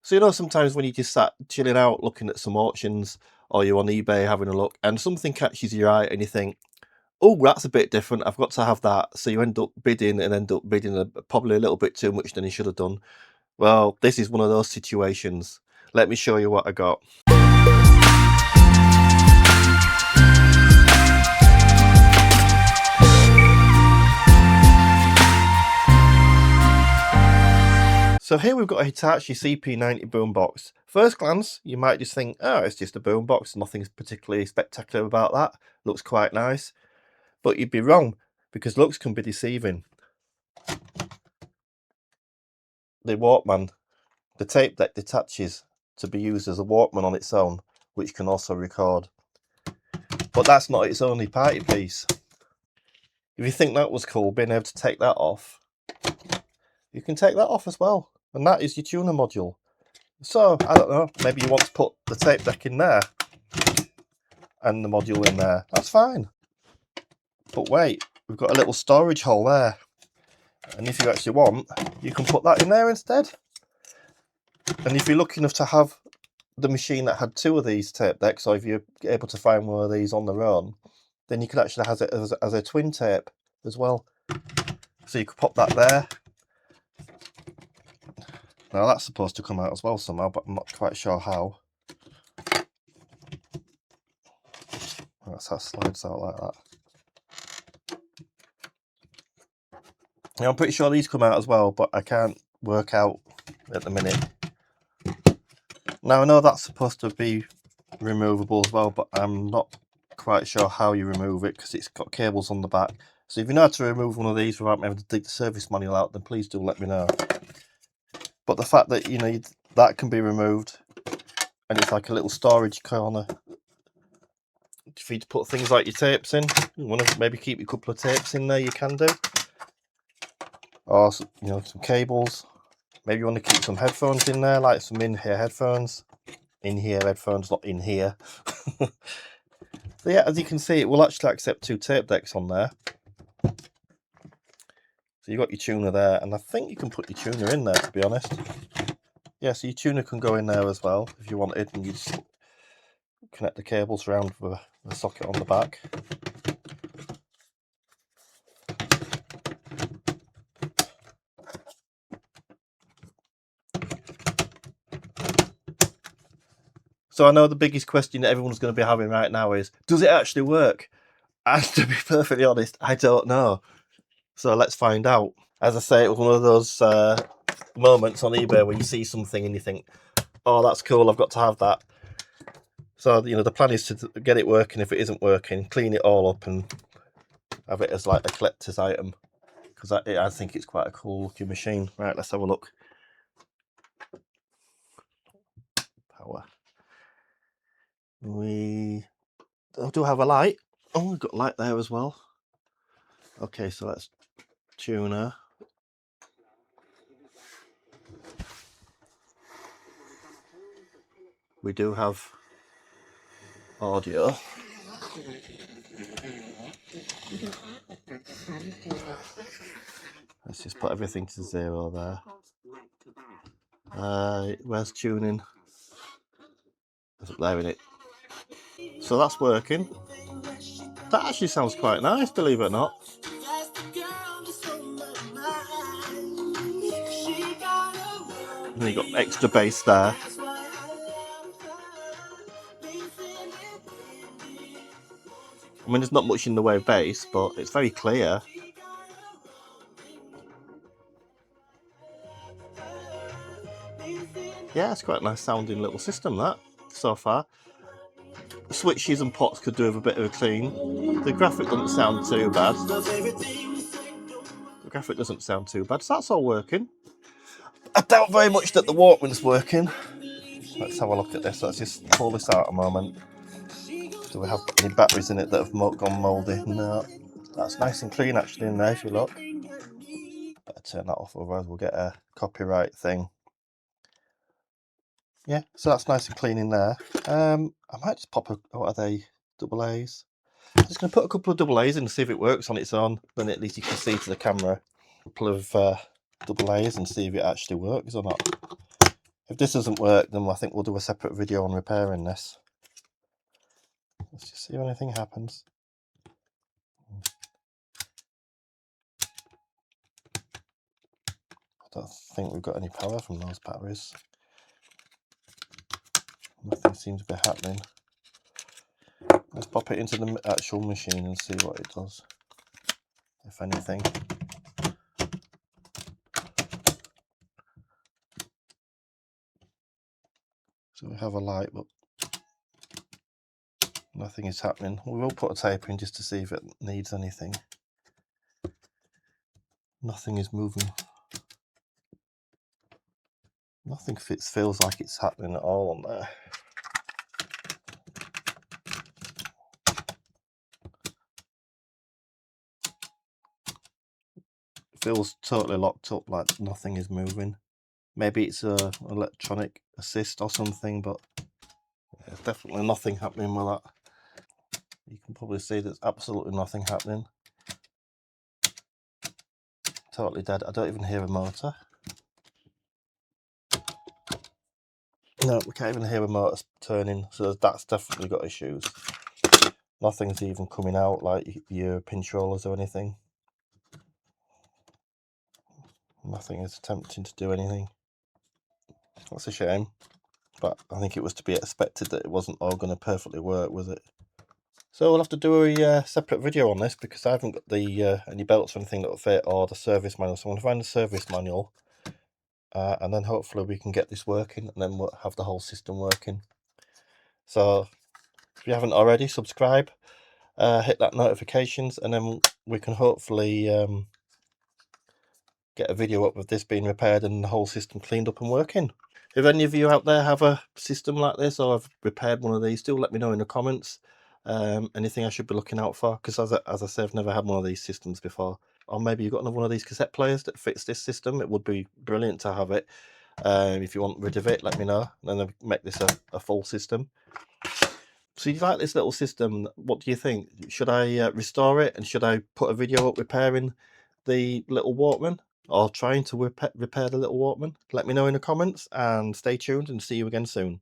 So you know, sometimes when you just sat chilling out looking at some auctions, or you're on eBay having a look and something catches your eye and you think, oh, that's a bit different, I've got to have that. So you end up bidding and end up bidding probably a little bit too much than you should have done. Well, this is one of those situations. Let me show you what I got. So here we've got a Hitachi CP-90 boombox. First glance, you might just think, oh, it's just a boombox. Nothing particularly spectacular about that. Looks quite nice. But you'd be wrong, because looks can be deceiving. The Walkman, the tape deck detaches to be used as a Walkman on its own, which can also record. But that's not its only party piece. If you think that was cool, being able to take that off, you can take that off as well. And that is your tuner module. So, I don't know, maybe you want to put the tape deck in there and the module in there. That's fine. But wait, we've got a little storage hole there. And if you actually want, you can put that in there instead. And if you're lucky enough to have the machine that had two of these tape decks, or if you're able to find one of these on their own, then you could actually have it as a twin tape as well. So you could pop that there. Now that's supposed to come out as well somehow, but I'm not quite sure how. That's how it slides out like that. Now I'm pretty sure these come out as well, but I can't work out at the minute. Now I know that's supposed to be removable as well, but I'm not quite sure how you remove it because it's got cables on the back. So if you know how to remove one of these without having to dig the service manual out, then please do let me know. But the fact that, you know, that can be removed and it's like a little storage corner for you to put things like your tapes in. You want to maybe keep a couple of tapes in there, you can do. Or, you know, some cables. Maybe you want to keep some headphones in there, like some in-ear headphones. In-ear headphones, not in here. So yeah, as you can see, it will actually accept two tape decks on there. So you've got your tuner there, and I think you can put your tuner in there, to be honest. Yeah, so your tuner can go in there as well, if you wanted, and you just connect the cables around with the socket on the back. So I know the biggest question that everyone's going to be having right now is, does it actually work? And to be perfectly honest, I don't know. So let's find out. As I say, it was one of those moments on eBay where you see something and you think, oh, that's cool, I've got to have that. So, you know, the plan is to get it working. If it isn't working, clean it all up and have it as like a collector's item. Because I think it's quite a cool looking machine. Right, let's have a look. Power. We do have a light. Oh, we've got a light there as well. Okay, so let's tuner. We do have audio. Let's just put everything to 0 there. Where's tuning? It's up there, isn't it? So that's working. That actually sounds quite nice, believe it or not. And you got extra bass there. I mean, there's not much in the way of bass, but it's very clear. Yeah, it's quite a nice sounding little system, that, so far. The switches and pots could do with a bit of a clean. The graphic doesn't sound too bad. The graphic doesn't sound too bad, so that's all working. I doubt very much that the Walkman's working. Let's have a look at this. Let's just pull this out a moment. Do we have any batteries in it that have gone mouldy? No. That's nice and clean actually in there if you look. Better turn that off, otherwise we'll get a copyright thing. Yeah, so that's nice and clean in there. I might just pop what are they? Double A's. I'm just going to put a couple of double A's in to see if it works on its own. Then at least you can see to the camera. A couple of double A's and see if it actually works or not. If this doesn't work, then I think we'll do a separate video on repairing this. Let's just see if anything happens. I don't think we've got any power from those batteries. Nothing seems to be happening. Let's pop it into the actual machine and see what it does, if anything. So we have a light, but nothing is happening. We will put a tape in just to see if it needs anything. Nothing is moving. Nothing feels like it's happening at all on there. It feels totally locked up, like nothing is moving. Maybe it's a electronic assist or something, but there's definitely nothing happening with that. You can probably see there's absolutely nothing happening. Totally dead. I don't even hear a motor. No, we can't even hear a motor turning, so that's definitely got issues. Nothing's even coming out like your pinch rollers or anything. Nothing is attempting to do anything. That's a shame, but I think it was to be expected that it wasn't all going to perfectly work, was it? So we'll have to do a separate video on this because I haven't got the any belts or anything that will fit, or the service manual. So I'm going to find the service manual, and then hopefully we can get this working, and then we'll have the whole system working. So if you haven't already, subscribe, hit that notifications, and then we can hopefully get a video up of this being repaired and the whole system cleaned up and working. If any of you out there have a system like this or have repaired one of these, do let me know in the comments. Anything I should be looking out for, because as I say, I've never had one of these systems before. Or maybe you've got another one of these cassette players that fits this system. It would be brilliant to have it. If you want rid of it, let me know, and then make this a full system. So you like this little system? What do you think? Should I restore it, and should I put a video up repairing the little Walkman, or trying to repair the little Walkman? Let me know in the comments, and stay tuned, and see you again soon.